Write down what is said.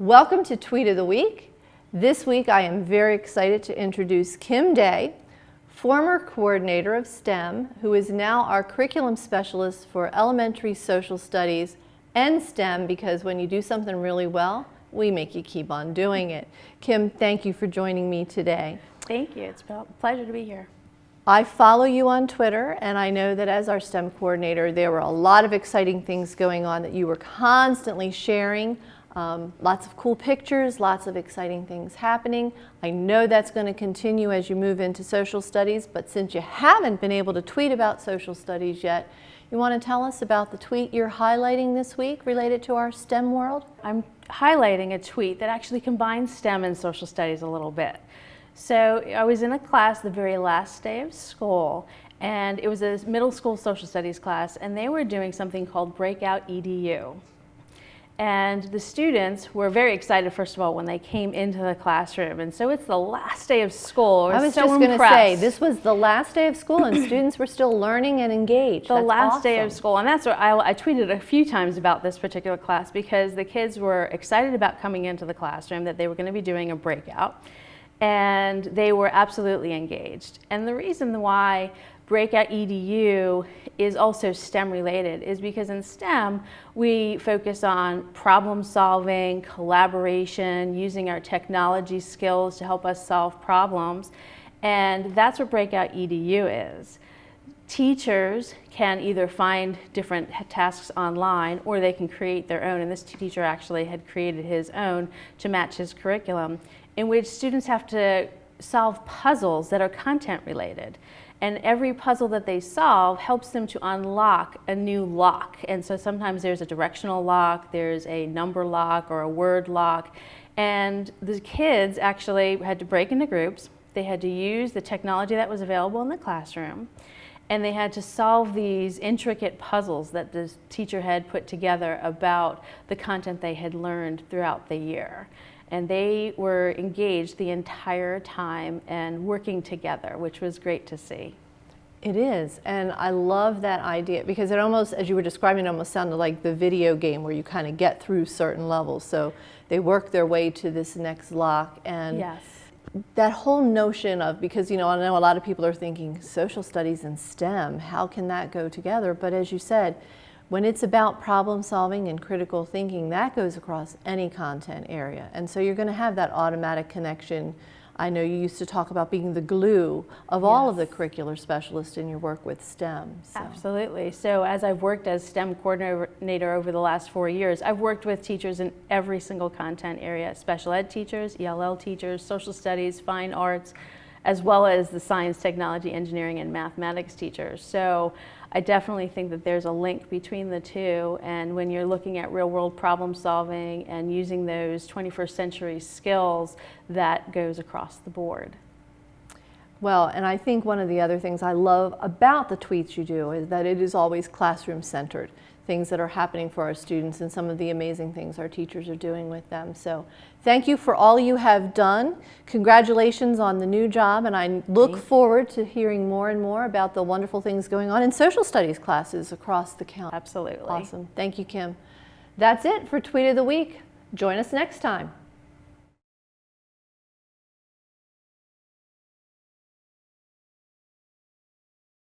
Welcome to Tweet of the Week. This week I am very excited to introduce Kim Day, former coordinator of STEM, who is now our curriculum specialist for elementary social studies and STEM, because when you do something really well, we make you keep on doing it. Kim, thank you for joining me today. Thank you. It's a pleasure to be here. I follow you on Twitter, and I know that as our STEM coordinator, there were a lot of exciting things going on that you were constantly sharing. Lots of cool pictures, lots of exciting things happening. I know that's going to continue as you move into social studies, but since you haven't been able to tweet about social studies yet, you want to tell us about the tweet you're highlighting this week related to our STEM world? I'm highlighting a tweet that actually combines STEM and social studies a little bit. So I was in a class the very last day of school, and it was a middle school social studies class, and they were doing something called Breakout EDU. And the students were very excited, first of all, when they came into the classroom. And so it's the last day of school. I was just going to say, this was the last day of school and students were still learning and engaged. The last day of school. And that's what I tweeted a few times about this particular class, because the kids were excited about coming into the classroom, that they were going to be doing a breakout. And they were absolutely engaged. And the reason why Breakout EDU is also STEM related is because in STEM we focus on problem solving, collaboration, using our technology skills to help us solve problems, and that's what Breakout EDU is. Teachers can either find different tasks online or they can create their own, and this teacher actually had created his own to match his curriculum, in which students have to solve puzzles that are content related. And every puzzle that they solve helps them to unlock a new lock. And so sometimes there's a directional lock, there's a number lock or a word lock. And the kids actually had to break into groups. They had to use the technology that was available in the classroom. And they had to solve these intricate puzzles that the teacher had put together about the content they had learned throughout the year. And they were engaged the entire time and working together, which was great to see. It is, and I love that idea, because it almost, as you were describing, it almost sounded like the video game where you kind of get through certain levels. So they work their way to this next lock, and yes, that whole notion of, because I know a lot of people are thinking social studies and STEM, how can that go together? But as you said, when it's about problem solving and critical thinking, that goes across any content area. And so you're going to have that automatic connection. I know you used to talk about being the glue of all of the curricular specialists in your work with STEM. So. Absolutely. So as I've worked as STEM coordinator over the last 4 years, I've worked with teachers in every single content area: special ed teachers, ELL teachers, social studies, fine arts, as well as the science, technology, engineering, and mathematics teachers. So I definitely think that there's a link between the two, and when you're looking at real-world problem solving and using those 21st century skills, that goes across the board. Well, and I think one of the other things I love about the tweets you do is that it is always classroom-centered, things that are happening for our students and some of the amazing things our teachers are doing with them. So thank you for all you have done. Congratulations on the new job, and I look forward to hearing more and more about the wonderful things going on in social studies classes across the county. Absolutely. Awesome. Thank you, Kim. That's it for Tweet of the Week. Join us next time.